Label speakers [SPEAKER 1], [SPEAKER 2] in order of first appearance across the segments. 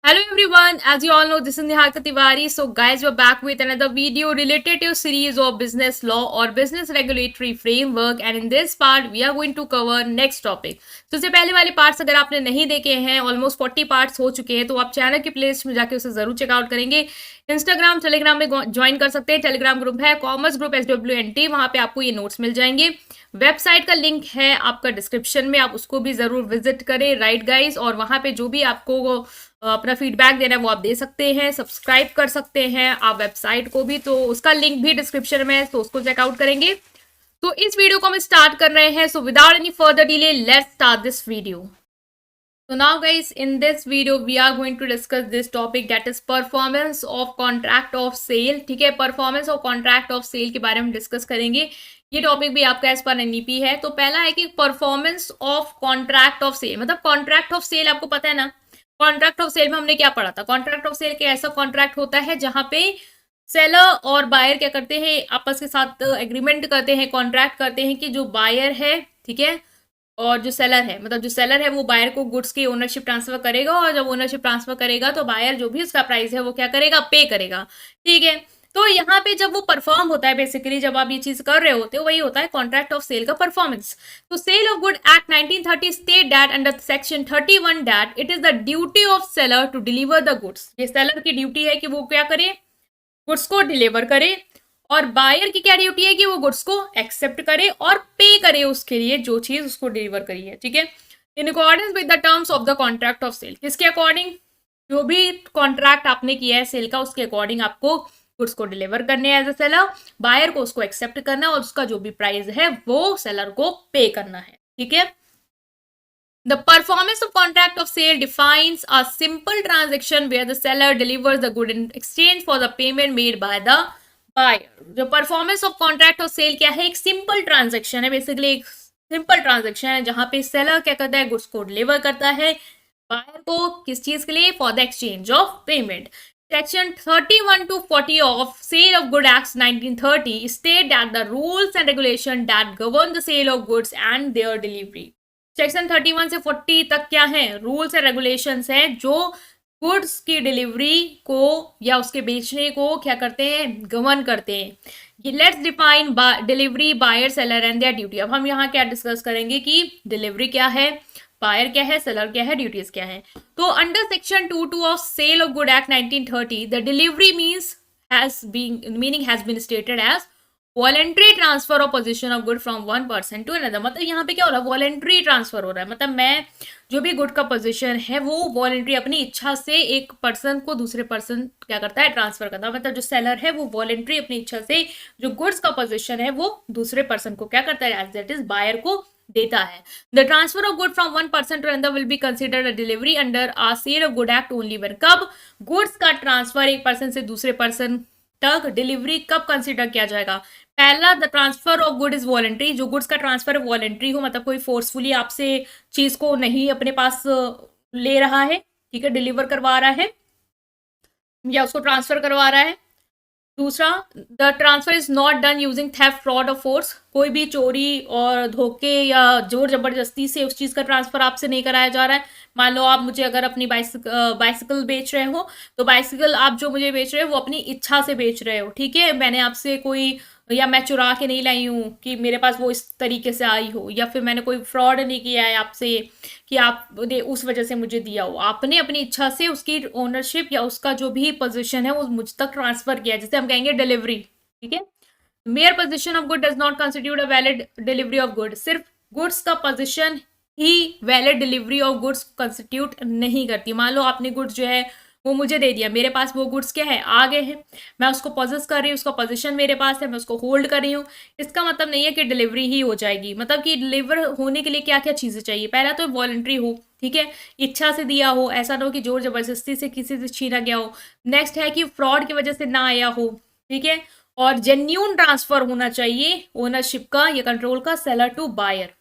[SPEAKER 1] Hello everyone, as you all know, this is Niharika Tiwari. So guys, we're back with another video related to series of business law or business regulatory framework, and in this part we are going to cover next topic. तो इससे पहले वाले parts अगर आपने नहीं देखे हैं, almost 40 parts हो चुके हैं, तो आप चैनल की प्लेलिस्ट में जाके उसे जरूर चेकआउट करेंगे। इंस्टाग्राम टेलीग्राम में ज्वाइन कर सकते हैं। टेलीग्राम ग्रुप है कॉमर्स ग्रुप SWNT, वहां पे आपको ये नोट्स मिल जाएंगे। वेबसाइट का लिंक है आपका डिस्क्रिप्शन में, आप उसको भी जरूर विजिट करें, राइट गाइज। और वहां पे जो भी आपको अपना फीडबैक देना है वो आप दे सकते हैं, सब्सक्राइब कर सकते हैं आप वेबसाइट को भी, तो उसका लिंक भी डिस्क्रिप्शन में है, तो उसको चेकआउट करेंगे। तो इस वीडियो को हम स्टार्ट कर रहे हैं। So without any further delay let's start this video. So now guys, in this video we are going to discuss this topic, that is performance of contract of sale। ठीक है, performance of contract of sale के बारे में discuss करेंगे। ये topic भी आपका as per NEP है। तो पहला है कि performance of contract of sale, मतलब कॉन्ट्रैक्ट ऑफ सेल आपको पता है ना। कॉन्ट्रैक्ट ऑफ सेल में हमने क्या पढ़ा था? कॉन्ट्रैक्ट ऑफ सेल के ऐसा कॉन्ट्रैक्ट होता है जहां पे सेलर और बायर क्या करते हैं, आपस के साथ एग्रीमेंट करते हैं, कॉन्ट्रैक्ट करते हैं कि जो बायर है, ठीक है, और जो सेलर है, मतलब जो सेलर है वो बायर को गुड्स की ओनरशिप ट्रांसफर करेगा, और जब ओनरशिप ट्रांसफर करेगा तो बायर जो भी उसका प्राइस है वो क्या करेगा, पे करेगा। ठीक है, तो यहाँ पे जब वो परफॉर्म होता है, बेसिकली जब आप ये चीज कर रहे होते हो, वही होता है कॉन्ट्रैक्ट ऑफ सेल का परफॉर्मेंस। तो sale of good act 1930 state that under section 31 that it is the duty of seller to deliver the goods. ये सेलर की ड्यूटी है कि वो क्या करे, गुड्स को डिलीवर करे, और बायर की क्या ड्यूटी है कि वो गुड्स को एक्सेप्ट करे और पे करे उसके लिए जो चीज उसको डिलीवर करी है। ठीक है, in accordance with the terms of the contract of sale. किसके अकॉर्डिंग? जो भी कॉन्ट्रैक्ट आपने किया है सेल का, उसके अकॉर्डिंग आपको गुड्स को डिलीवर करने हैं एज अ सेलर, बायर को उसको एक्सेप्ट करना है, और उसका जो भी प्राइस है वो सेलर को पे करना है। ठीक है, the performance of contract of sale defines a simple transaction where the seller delivers the good in exchange for the payment made by the buyer। जो performance of contract of sale क्या है? एक सिंपल ट्रांजेक्शन है, basically एक simple transaction है जहां पे seller क्या करता है, गुड्स को डिलीवर करता है बायर को, किस चीज के लिए? For the exchange of payment. Section 31 to 40 of Sale of Goods Act 1930 state that the rules and regulations that govern the sale of goods and their delivery। Section 31 से 40 तक क्या है? रूल्स एंड रेगुलेशंस हैं जो goods की delivery को या उसके बेचने को क्या करते हैं, गवर्न करते हैं। Let's define delivery, buyer, seller and their duty. अब हम यहाँ क्या डिस्कस करेंगे कि डिलीवरी क्या है, बायर क्या है, सेलर क्या है, ड्यूटीज क्या है। तो under section 22 of sale of good act 1930 the delivery meaning has been stated as voluntary transfer of position of good from one person to another. मतलब यहाँ पे क्या हो रहा है, वॉलेंट्री ट्रांसफर हो रहा है, मतलब मैं जो भी गुड का पोजीशन है वो वॉलेंट्री अपनी इच्छा से एक पर्सन को दूसरे पर्सन क्या करता है, ट्रांसफर करता है। मतलब जो सेलर है वो वॉलेंट्री अपनी इच्छा से जो गुड्स का पोजीशन है वो दूसरे पर्सन को क्या करता है, एज दैट इज बायर को देता है। The transfer of good from one person to another will be considered a delivery under a sale of good act only when, कब गुड्स का ट्रांसफर एक पर्सन से दूसरे पर्सन तक डिलीवरी कब कंसिडर किया जाएगा? पहला, the transfer of good is voluntary, जो गुड्स का ट्रांसफर वॉलेंट्री हो, मतलब कोई फोर्सफुली आपसे चीज को नहीं अपने पास ले रहा है, ठीक है, डिलीवर करवा रहा है या उसको ट्रांसफर करवा रहा है। दूसरा, the transfer is not done using theft, fraud और फोर्स, कोई भी चोरी और धोखे या जोर जबरदस्ती से उस चीज का ट्रांसफर आपसे नहीं कराया जा रहा है। मान लो आप मुझे अगर अपनी बाइसिकल बेच रहे हो, तो बाइसिकल आप जो मुझे बेच रहे हो वो अपनी इच्छा से बेच रहे हो, ठीक है, मैंने आपसे कोई, या मैं चुरा के नहीं लाई हूँ कि मेरे पास वो इस तरीके से आई हो, या फिर मैंने कोई फ्रॉड नहीं किया है आपसे कि आपने उस वजह से मुझे दिया हो, आपने अपनी इच्छा से उसकी ओनरशिप या उसका जो भी पोजीशन है वो मुझ तक ट्रांसफर किया, जिसे हम कहेंगे डिलीवरी। ठीक है, mayor position of good does not constitute a valid delivery of good. सिर्फ गुड्स का position he valid delivery of goods constitute नहीं करती। मान लो आपने गुड्स जो है वो मुझे दे दिया, मेरे पास वो गुड्स क्या है, आ गए हैं, मैं उसको पोजेस कर रही हूँ, उसका पोजीशन मेरे पास है, मैं उसको होल्ड कर रही हूँ, इसका मतलब नहीं है कि डिलीवरी ही हो जाएगी। मतलब कि डिलीवर होने के लिए क्या क्या चीज़ें चाहिए? पहला तो वॉलंटरी हो, ठीक है, इच्छा से दिया हो, ऐसा ना हो कि जोर जबरदस्ती से किसी से छीना गया हो। नेक्स्ट है कि फ्रॉड की वजह से ना आया हो, ठीक है, और जेन्यून ट्रांसफर होना चाहिए ओनरशिप का या कंट्रोल का सेलर टू बायर,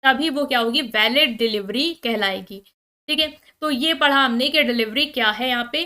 [SPEAKER 1] तभी वो क्या होगी, वैलिड डिलीवरी कहलाएगी। ठीक है, तो ये पढ़ा हमने कि डिलीवरी क्या है यहाँ पे।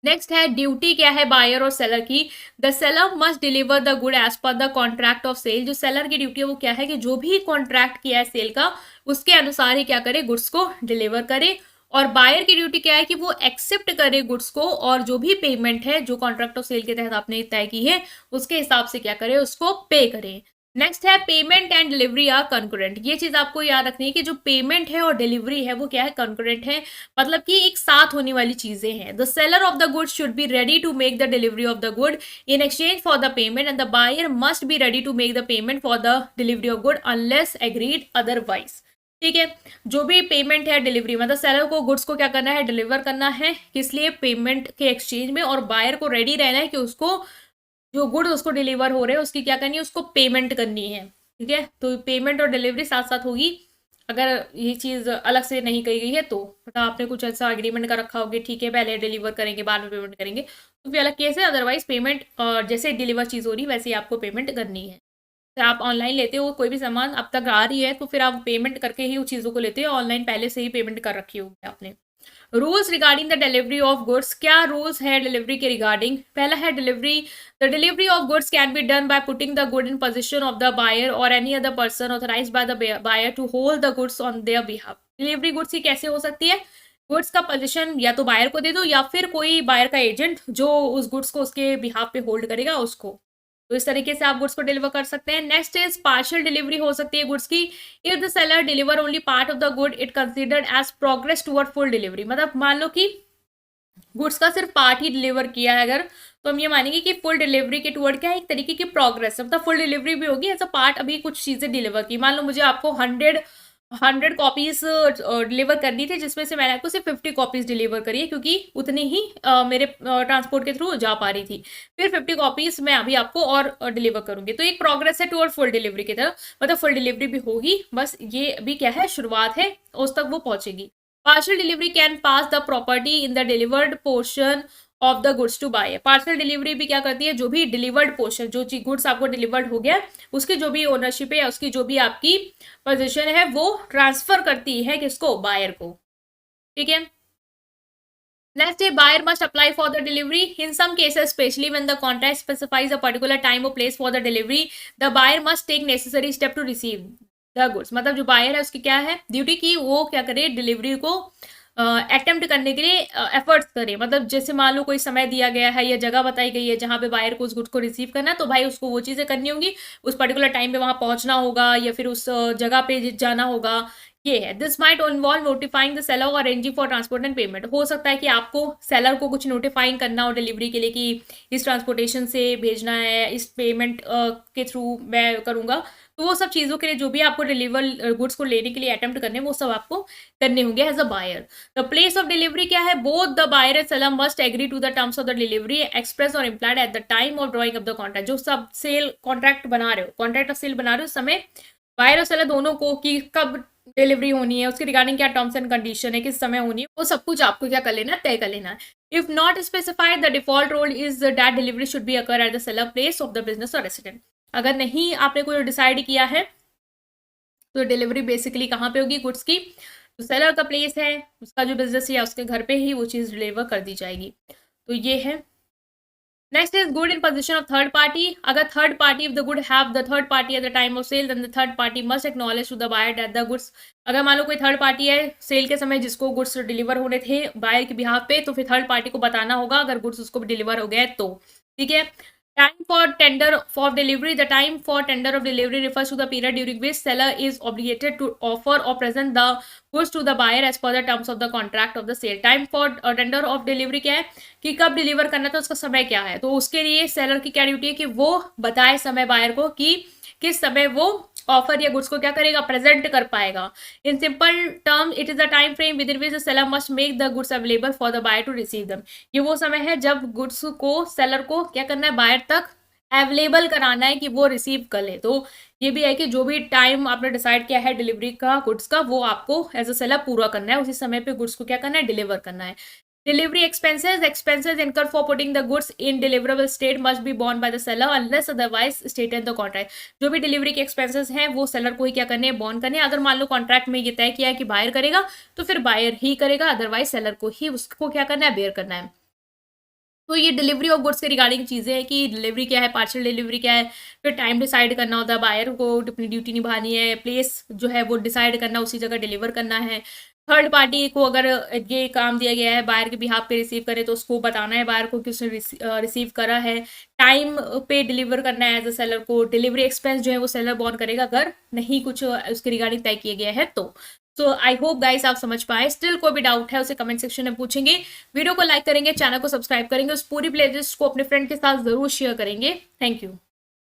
[SPEAKER 1] नेक्स्ट है ड्यूटी क्या है बायर और सेलर की। The seller must deliver the good as per the contract of sale. जो सेलर की ड्यूटी है वो क्या है कि जो भी कॉन्ट्रैक्ट किया है सेल का उसके अनुसार ही क्या करे, गुड्स को डिलीवर करे। और बायर की ड्यूटी क्या है कि वो एक्सेप्ट करे गुड्स को, और जो भी पेमेंट है जो कॉन्ट्रैक्ट ऑफ सेल के तहत आपने तय की है उसके हिसाब से क्या करे, उसको पे करे। नेक्स्ट है payment and delivery are concurrent. ये चीज आपको याद रखनी है कि जो पेमेंट है और डिलीवरी है वो क्या है, कंकरेंट है, मतलब कि एक साथ होने वाली चीजें हैं। The seller of the good should be ready to make the delivery of the good in exchange for the payment, and the buyer must be ready to make the payment for the delivery of good unless agreed otherwise. ठीक है, जो भी payment है delivery, मतलब seller को goods को क्या करना है, डिलीवर करना है, किस लिए, पेमेंट के एक्सचेंज में, और बायर को रेडी रहना है कि उसको जो गुड्स उसको डिलीवर हो रहे हैं उसकी क्या करनी है, उसको पेमेंट करनी है। ठीक है, तो पेमेंट और डिलीवरी साथ साथ होगी। अगर ये चीज अलग से नहीं कही गई है तो मतलब आपने कुछ ऐसा एग्रीमेंट कर रखा होगा, ठीक है पहले डिलीवर करेंगे बाद में पेमेंट करेंगे, तो फिर अलग केस है। अदरवाइज पेमेंट जैसे डिलीवर चीज हो रही है वैसे ही आपको पेमेंट करनी है। तो आप ऑनलाइन लेते हो कोई भी सामान अब तक आ रही है तो फिर आप पेमेंट करके ही उस चीज़ों को लेते हो, ऑनलाइन पहले से ही पेमेंट कर रखी होगी आपने। Rules regarding the delivery of goods, क्या रूल्स है डिलीवरी के रिगार्डिंग। पहला है delivery, the delivery of goods can be done by putting the good in position of the buyer और any other person authorise by the buyer to hold the goods on their behalf. Delivery goods की कैसे हो सकती है, goods का position या तो buyer को दे दो या फिर कोई बायर का एजेंट जो उस गुड्स को उसके बिहाफ पे होल्ड करेगा उसको, तो इस तरीके से आप गुड्स को डिलीवर कर सकते हैं। नेक्स्ट इज पार्शियल डिलीवरी हो सकती है गुड्स की। If the seller deliver only part of the good it considered as progress toward full delivery, मतलब मान लो कि गुड्स का सिर्फ पार्ट ही डिलीवर किया है अगर, तो हम ये मानेंगे कि फुल डिलीवरी के टुवर्ड क्या है, एक तरीके की प्रोग्रेस, मतलब फुल डिलीवरी भी होगी, एज अ पार्ट अभी कुछ चीजें डिलीवर की। मान लो मुझे आपको 100 कॉपीज डिलीवर करनी थी जिसमें से मैंने आपको सिर्फ 50 कॉपीज डिलीवर करी है क्योंकि उतनी ही मेरे ट्रांसपोर्ट के थ्रू जा पा रही थी। फिर 50 कॉपीज मैं अभी आपको और डिलीवर करूंगी, तो एक प्रोग्रेस है टुवर्ड फुल डिलीवरी की तरफ, मतलब फुल डिलीवरी भी होगी, बस ये अभी क्या है, शुरुआत है, उस तक वो पहुंचेगी। Partial delivery can pass the property in the delivered portion of the goods to buy. Parcel delivery भी क्या करती है, जो भी डिलीवर्ड पोर्शन, जो गुड्स आपको डिलीवर्ड हो गया उसकी जो भी ओनरशिप है या उसकी जो भी आपकी पोजीशन है वो ट्रांसफर करती है किसको, बायर को। ठीक है, नेक्स्ट है buyer must apply for the delivery in some cases specially when the contract specifies a particular time और place for the delivery the buyer must take necessary step to receive the goods. मतलब जो buyer है उसकी क्या है duty की, वो क्या करे, डिलीवरी को अटेम्प्ट करने के लिए एफर्ट्स करें। मतलब जैसे मान लो कोई समय दिया गया है या जगह बताई गई है जहाँ पे बायर को उस गुड्स को रिसीव करना है, तो भाई उसको वो चीज़ें करनी होंगी, उस पर्टिकुलर टाइम पे वहाँ पहुँचना होगा या फिर उस जगह पे जाना होगा। ये है, this might involve notifying the seller और arranging for transport and payment. हो सकता है कि आपको सेलर को कुछ नोटिफाइंग करना हो डिलीवरी के लिए कि इस ट्रांसपोर्टेशन से भेजना है, इस पेमेंट के थ्रू मैं करूँगा, तो वो सब चीज़ों के लिए जो भी आपको डिलीवर गुड्स को लेने के लिए अटेम्प्ट करने वो सब आपको करने होंगे as a buyer. The place of delivery क्या है, both the buyer and seller must agree to the terms of the delivery express और implied at the time of drawing of the contract. जो सब सेल कॉन्ट्रैक्ट बना रहे हो, contract of cell बना रहे हो उस समय बायर और सेलर दोनों को कि कब डिलीवरी होनी है, उसके रिगार्डिंग क्या टर्म्स एंड कंडीशन है, किस समय होनी है, वो सब कुछ आपको क्या कर लेना है, तय कर लेना है। If not specified the default rule is that delivery should be occur at the seller place of the business और रेसिडेंट। अगर नहीं आपने कोई डिसाइड किया है तो डिलीवरी बेसिकली कहाँ पे होगी गुड्स की, तो सेलर का प्लेस है, उसका जो बिजनेस है उसके घर पे ही वो चीज़ डिलीवर कर दी जाएगी। तो ये है। Next is good in position of third party. अगर third party, if the good have the third party at the time of sale, then the third party must acknowledge to the buyer that the goods. अगर मान लो कोई third party है cell के समय जिसको goods deliver होने थे buyer के बिहाफ पे, तो फिर थर्ड पार्टी को बताना होगा अगर गुड्स उसको डिलीवर हो गए तो। ठीक है, time for tender for delivery, the time for tender of delivery refers to the period during which seller is obligated to offer or present the goods to the buyer as per the terms of the contract of the sale। Time for tender of delivery क्या है कि कब deliver करना था, उसका समय क्या है, तो उसके लिए सेलर की क्या ड्यूटी है कि वो बताए समय बायर को कि किस समय वो ऑफर या गुड्स को क्या करेगा, प्रेजेंट कर पाएगा। In simple term it is the time frame within which the seller must make the goods available for the buyer to receive them. ये वो समय है जब गुड्स को सेलर को क्या करना है, बायर तक अवेलेबल कराना है कि वो रिसीव कर ले। तो ये भी है कि जो भी टाइम आपने डिसाइड किया है डिलीवरी का गुड्स का, वो आपको एज अ सेलर पूरा करना है, उसी समय पे गुड्स को क्या करना है, डिलीवर करना है। Delivery expenses incurred for putting the goods in deliverable state must be borne by the seller unless otherwise stated in the contract। जो भी डिलीवरी के एक्सपेंसेस हैं वो सेलर को ही क्या करने हैं, बॉर्न करने हैं। अगर मान लो कॉन्ट्रैक्ट में ये तय किया है कि बायर करेगा तो फिर बायर ही करेगा, अदरवाइज सेलर को ही उसको क्या करना है, बेयर करना है। तो ये डिलीवरी ऑफ गुड्स के रिगार्डिंग चीज़ें हैं कि डिलीवरी क्या है, पार्शियल डिलीवरी क्या है, फिर टाइम डिसाइड करना होता है, बायर को अपनी ड्यूटी निभानी है, प्लेस जो है वो डिसाइड करना, उसी जगह डिलीवर करना है। थर्ड पार्टी को अगर ये काम दिया गया है बायर के बिहाफ पे रिसीव करे तो उसको बताना है बायर को कि उसने रिसीव करा है, टाइम पे डिलीवर करना है एज अ सेलर को, डिलीवरी एक्सपेंस जो है वो सेलर बॉर्न करेगा अगर नहीं कुछ उसके रिगार्डिंग तय किया गया है तो आई होप गाइस आप समझ पाए। स्टिल कोई भी डाउट है उसे कमेंट सेक्शन में पूछेंगे, वीडियो को लाइक करेंगे, चैनल को सब्सक्राइब करेंगे, उस पूरी प्लेलिस्ट को अपने फ्रेंड के साथ जरूर शेयर करेंगे। Thank you.